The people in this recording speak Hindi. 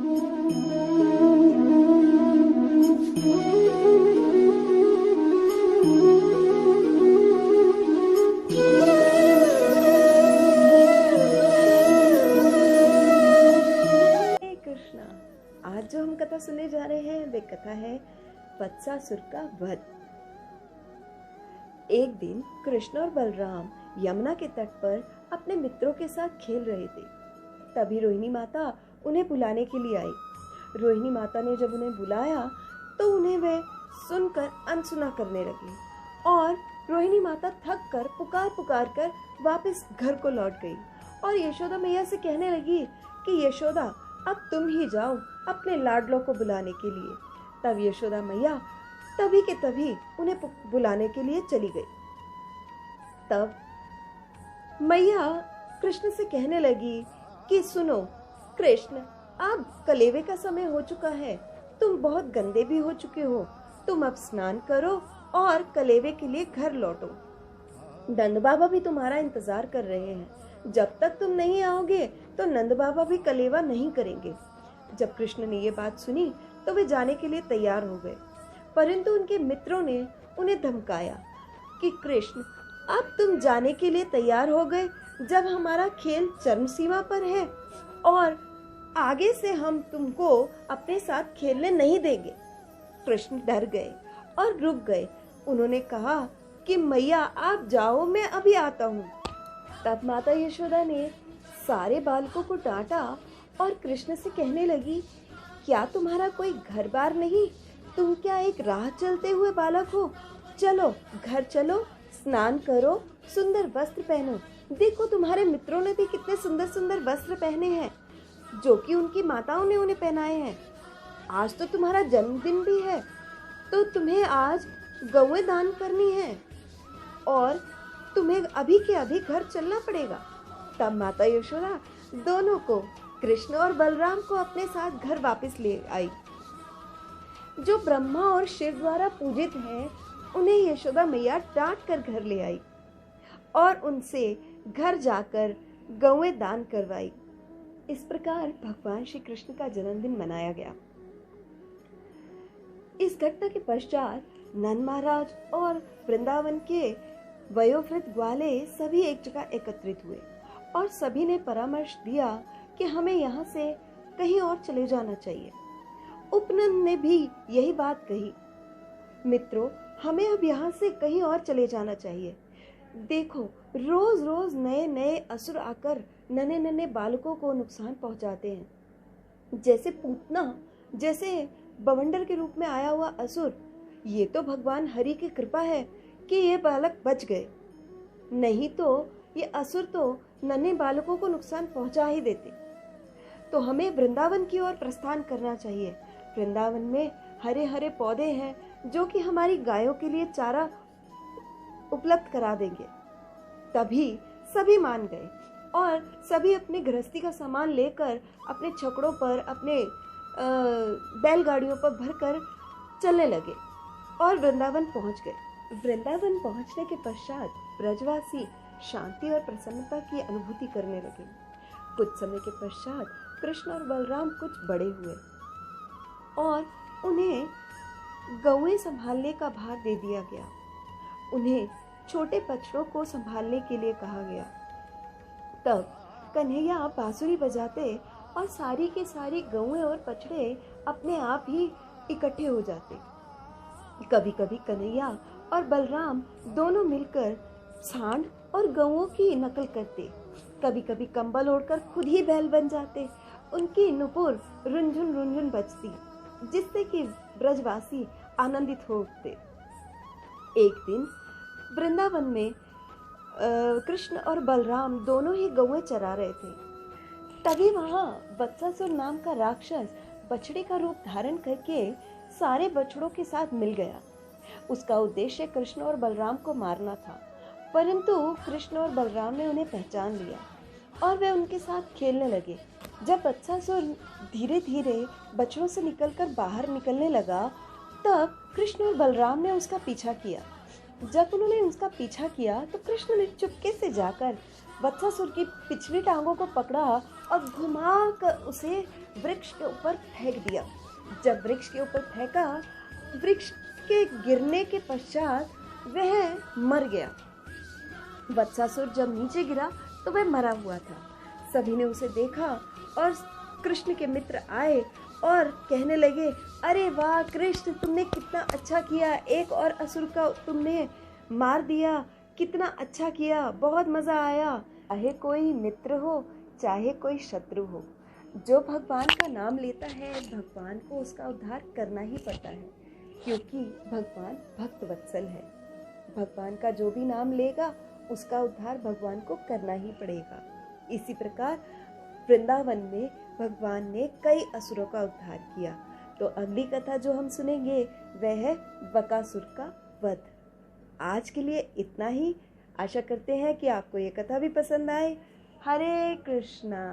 आज जो हम कथा सुनने जा रहे हैं वे कथा है वत्सासुर का वध। एक दिन कृष्ण और बलराम यमुना के तट पर अपने मित्रों के साथ खेल रहे थे। तभी रोहिणी माता उन्हें बुलाने के लिए आई। रोहिणी माता ने जब उन्हें बुलाया तो उन्हें वे सुनकर अनसुना करने लगे और रोहिणी माता थक कर पुकार पुकार कर वापस घर को लौट गई और यशोदा मैया से कहने लगी कि यशोदा अब तुम ही जाओ अपने लाडलों को बुलाने के लिए। तब यशोदा मैया तभी के तभी उन्हें बुलाने के लिए चली गई। तब मैया कृष्ण से कहने लगी कि सुनो कृष्ण, अब कलेवे का समय हो चुका है, तुम बहुत गंदे भी हो चुके हो, तुम अब स्नान करो और कलेवे के लिए घर लौटो। नंद बाबा भी तुम्हारा इंतजार कर रहे हैं, जब तक तुम नहीं आओगे तो नंद बाबा भी कलेवा नहीं करेंगे। जब कृष्ण ने ये बात सुनी तो वे जाने के लिए तैयार हो गए, परंतु उनके मित्रों ने उन्हें धमकाया कि कृष्ण, अब तुम जाने के लिए तैयार हो गए जब हमारा खेल चरम सीमा पर है और आगे से हम तुमको अपने साथ खेलने नहीं देंगे। कृष्ण डर गए और रुक गए। उन्होंने कहा कि मैया आप जाओ, मैं अभी आता हूँ। तब माता यशोदा ने सारे बालकों को डांटा और कृष्ण से कहने लगी, क्या तुम्हारा कोई घर बार नहीं? तुम क्या एक राह चलते हुए बालक हो? चलो घर चलो, स्नान करो, सुंदर वस्त्र पहनो। देखो तुम्हारे मित्रों ने भी कितने सुंदर सुंदर वस्त्र पहने हैं जो कि उनकी माताओं ने उन्हें पहनाए हैं। आज तो तुम्हारा जन्मदिन भी है, तो तुम्हें आज गौएं दान करनी है और तुम्हें अभी के अभी घर चलना पड़ेगा। तब माता यशोदा दोनों को, कृष्ण और बलराम को अपने साथ घर वापस ले आई। जो ब्रह्मा और शिव द्वारा पूजित हैं, उन्हें यशोदा मैया डांट कर घर ले आई और उनसे घर जाकर गौएं दान करवाई। इस प्रकार भगवान श्री कृष्ण का जन्मदिन मनाया गया। इस घटना के पश्चात नंद महाराज और वृंदावन के वयोवृद्ध ग्वाले सभी एक जगह एकत्रित हुए और सभी ने परामर्श दिया कि हमें यहाँ से कहीं और चले जाना चाहिए। उपनंद ने भी यही बात कही, मित्रों हमें अब यहाँ से कहीं और चले जाना चाहिए। देखो रोज रोज नए नए असुर आकर नन्हे नन्हे बालकों को नुकसान पहुंचाते हैं। जैसे पूतना, जैसे बवंडर के रूप में आया हुआ असुर, ये तो भगवान हरि की कृपा है कि ये बालक बच गए, नहीं तो ये असुर तो नन्हे बालकों को नुकसान पहुंचा ही देते। तो हमें वृंदावन की ओर प्रस्थान करना चाहिए। वृंदावन में हरे हरे पौधे हैं जो कि हमारी गायों के लिए चारा उपलब्ध करा देंगे। तभी सभी मान गए और सभी अपने गृहस्थी का सामान लेकर अपने छकड़ों पर, अपने बैलगाड़ियों पर भरकर चलने लगे और वृंदावन पहुंच गए। वृंदावन पहुंचने के पश्चात ब्रजवासी शांति और प्रसन्नता की अनुभूति करने लगे। कुछ समय के पश्चात कृष्ण और बलराम कुछ बड़े हुए और उन्हें गौएं संभालने का भार दे दिया गया। उन्हें छोटे बछड़ों को संभालने के लिए कहा गया। तब कन्हैया बांसुरी बजाते और सारी के सारी गौएं और बछड़े अपने आप ही इकट्ठे हो जाते। कभी कभी कन्हैया और बलराम दोनों मिलकर सांड और गौओं की नकल करते। कभी कभी कंबल ओढ़कर खुद ही बैल बन जाते। उनकी नुपुर रुंझुन रुंझुन बजती, जिससे कि ब्रजवासी आनंदित हो उठते। एक दिन वृंदावन में कृष्ण और बलराम दोनों ही गौएं चरा रहे थे। तभी वहां वत्सासुर नाम का राक्षस बछड़े का रूप धारण करके सारे बछड़ों के साथ मिल गया। उसका उद्देश्य कृष्ण और बलराम को मारना था, परंतु कृष्ण और बलराम ने उन्हें पहचान लिया और वे उनके साथ खेलने लगे। जब वत्सासुर धीरे धीरे बछड़ों से निकलकर बाहर निकलने लगा, तब कृष्ण और बलराम ने उसका पीछा किया। जब उन्होंने उसका पीछा किया तो कृष्ण ने चुपके से जाकर वत्सासुर की पिछली टांगों को पकड़ा और घुमा कर उसे वृक्ष के ऊपर फेंक दिया। जब वृक्ष के ऊपर फेंका, वृक्ष के गिरने के पश्चात वह मर गया। वत्सासुर जब नीचे गिरा तो वह मरा हुआ था। सभी ने उसे देखा और कृष्ण के मित्र आए और कहने लगे, अरे वाह कृष्ण, तुमने कितना अच्छा किया, एक और असुर का तुमने मार दिया, कितना अच्छा किया, बहुत मज़ा आया। चाहे कोई मित्र हो चाहे कोई शत्रु हो, जो भगवान का नाम लेता है भगवान को उसका उद्धार करना ही पड़ता है, क्योंकि भगवान भक्त वत्सल है। भगवान का जो भी नाम लेगा उसका उद्धार भगवान को करना ही पड़ेगा। इसी प्रकार वृंदावन में भगवान ने कई असुरों का उद्धार किया। तो अगली कथा जो हम सुनेंगे वह है बकासुर का वध। आज के लिए इतना ही। आशा करते हैं कि आपको ये कथा भी पसंद आए। हरे कृष्णा।